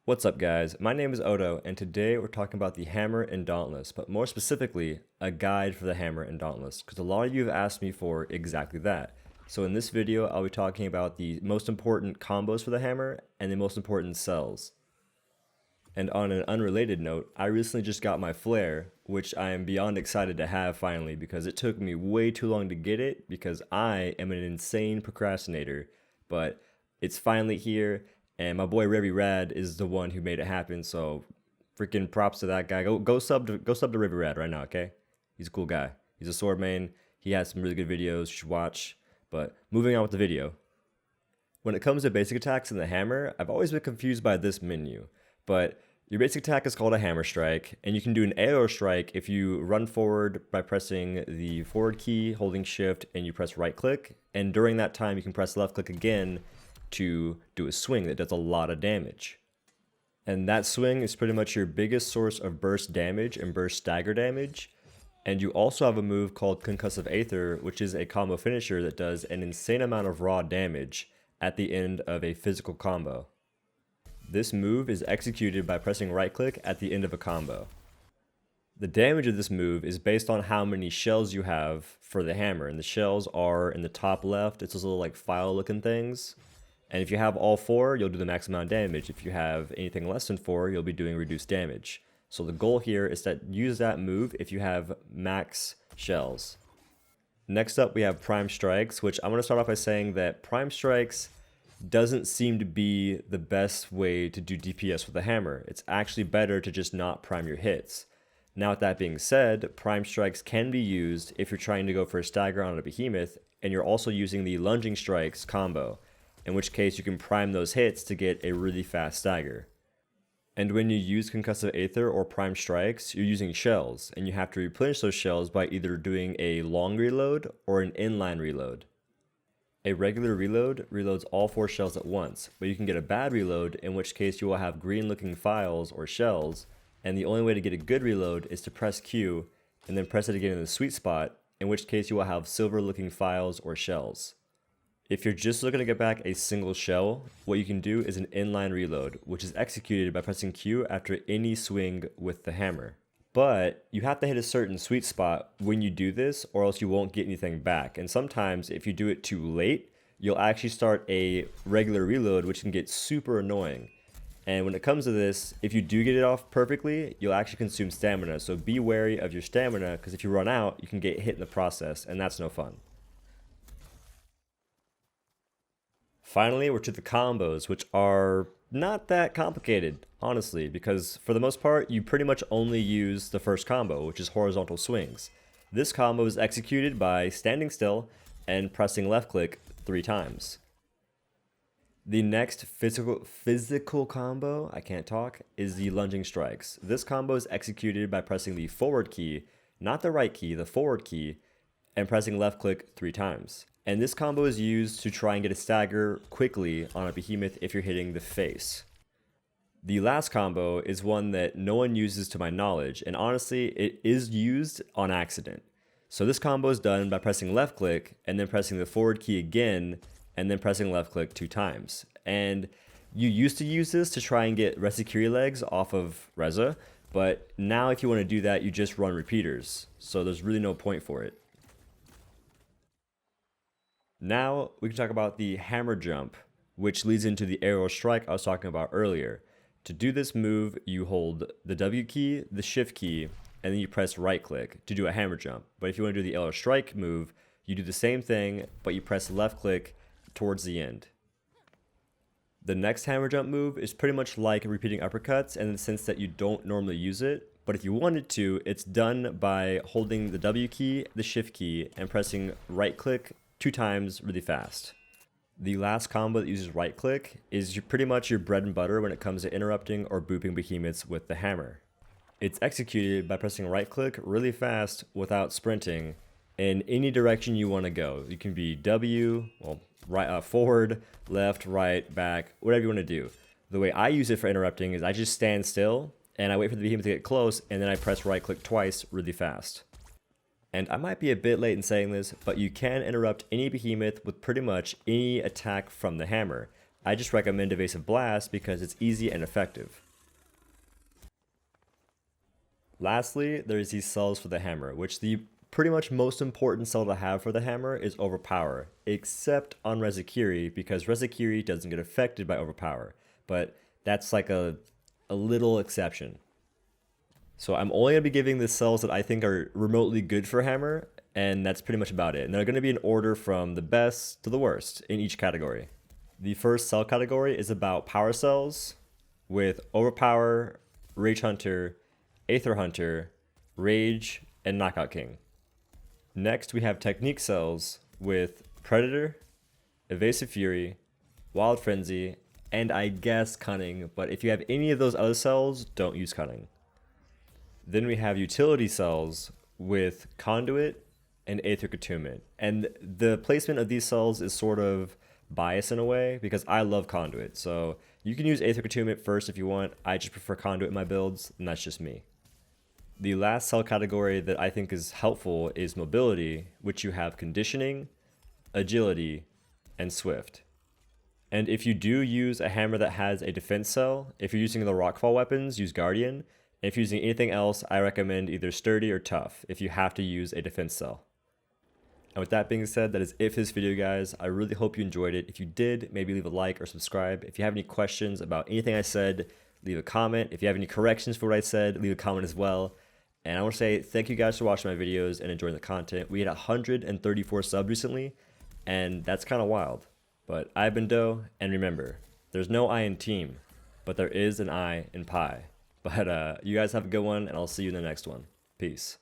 What's up guys, my name is Odo and today we're talking about the Hammer and Dauntless, but more specifically, a guide for the Hammer and Dauntless, because a lot of you have asked me for exactly that. So in this video, I'll be talking about the most important combos for the Hammer and the most important cells. And on an unrelated note, I recently just got my flare, which I am beyond excited to have finally because it took me way too long to get it because I am an insane procrastinator, but it's finally here. And my boy Revy Rad is the one who made it happen. So freaking props to that guy. Go sub to Revy Rad right now, okay? He's a cool guy. He's a sword main. He has some really good videos you should watch. But moving on with the video. When it comes to basic attacks in the hammer, I've always been confused by this menu. But your basic attack is called a hammer strike, and you can do an arrow strike if you run forward by pressing the forward key, holding shift, and you press right click. And during that time, you can press left click again to do a swing that does a lot of damage. And that swing is pretty much your biggest source of burst damage and burst stagger damage. And you also have a move called Concussive Aether, which is a combo finisher that does an insane amount of raw damage at the end of a physical combo. This move is executed by pressing right click at the end of a combo. The damage of this move is based on how many shells you have for the hammer, and the shells are in the top left. It's those little like file looking things. And if you have all 4, you'll do the max amount of damage. If you have anything less than 4, you'll be doing reduced damage. So the goal here is to use that move if you have max shells. Next up, we have Prime Strikes, which I'm going to start off by saying that Prime Strikes doesn't seem to be the best way to do DPS with a hammer. It's actually better to just not prime your hits. Now with that being said, Prime Strikes can be used if you're trying to go for a stagger on a behemoth, and you're also using the Lunging Strikes combo, in which case you can prime those hits to get a really fast stagger. And when you use Concussive Aether or Prime Strikes, you're using shells, and you have to replenish those shells by either doing a long reload or an inline reload. A regular reload reloads all 4 shells at once, but you can get a bad reload, in which case you will have green looking files or shells, and the only way to get a good reload is to press Q and then press it again in the sweet spot, in which case you will have silver looking files or shells. If you're just looking to get back a single shell, what you can do is an inline reload, which is executed by pressing Q after any swing with the hammer. But you have to hit a certain sweet spot when you do this, or else you won't get anything back. And sometimes if you do it too late, you'll actually start a regular reload, which can get super annoying. And when it comes to this, if you do get it off perfectly, you'll actually consume stamina. So be wary of your stamina, because if you run out, you can get hit in the process, and that's no fun. Finally, we're to the combos, which are not that complicated, honestly, because for the most part, you pretty much only use the first combo, which is horizontal swings. This combo is executed by standing still and pressing left click 3 times. The next physical combo, I can't talk, is the Lunging Strikes. This combo is executed by pressing the forward key, not the right key, the forward key, and pressing left click 3 times. And this combo is used to try and get a stagger quickly on a behemoth if you're hitting the face. The last combo is one that no one uses to my knowledge, and honestly, it is used on accident. So this combo is done by pressing left click and then pressing the forward key again and then pressing left click 2 times. And you used to use this to try and get Resikiri legs off of Reza, but now if you want to do that, you just run repeaters. So there's really no point for it. Now we can talk about the hammer jump, which leads into the arrow strike I was talking about earlier. To do this move, you hold the W key, the shift key, and then you press right click to do a hammer jump. But if you want to do the arrow strike move, you do the same thing, but you press left click towards the end. The next hammer jump move is pretty much like repeating uppercuts in the sense that you don't normally use it, but if you wanted to, it's done by holding the W key, the shift key, and pressing right click 2 times really fast. The last combo that uses right click is pretty much your bread and butter when it comes to interrupting or booping behemoths with the hammer. It's executed by pressing right click really fast without sprinting in any direction you want to go. You can be W, well, right, forward, left, right, back, whatever you want to do. The way I use it for interrupting is I just stand still and I wait for the behemoth to get close and then I press right click twice really fast. And I might be a bit late in saying this, but you can interrupt any behemoth with pretty much any attack from the hammer. I just recommend Evasive Blast because it's easy and effective. Lastly, there's these cells for the hammer, which the pretty much most important cell to have for the hammer is Overpower, except on Rezakiri because Rezakiri doesn't get affected by Overpower, but that's like a little exception. So I'm only going to be giving the cells that I think are remotely good for hammer, and that's pretty much about it. And they're going to be in order from the best to the worst in each category. The first cell category is about power cells with Overpower, Rage Hunter, Aether Hunter, Rage, and Knockout King. Next, we have technique cells with Predator, Evasive Fury, Wild Frenzy, and I guess Cunning, but if you have any of those other cells, don't use Cunning. Then we have utility cells with Conduit and Aetheric Attunement. And the placement of these cells is sort of biased in a way because I love Conduit. So you can use Aetheric Attunement first if you want. I just prefer Conduit in my builds, and that's just me. The last cell category that I think is helpful is mobility, which you have conditioning, agility, and swift. And if you do use a hammer that has a defense cell, if you're using the rockfall weapons, use guardian. And if you're using anything else, I recommend either sturdy or tough if you have to use a defense cell. And with that being said, that is it for this video, guys. I really hope you enjoyed it. If you did, maybe leave a like or subscribe. If you have any questions about anything I said, leave a comment. If you have any corrections for what I said, leave a comment as well. And I want to say thank you guys for watching my videos and enjoying the content. We had 134 subs recently, and that's kind of wild. But I've been Doe, and remember, there's no I in team, but there is an I in pie. But you guys have a good one, and I'll see you in the next one. Peace.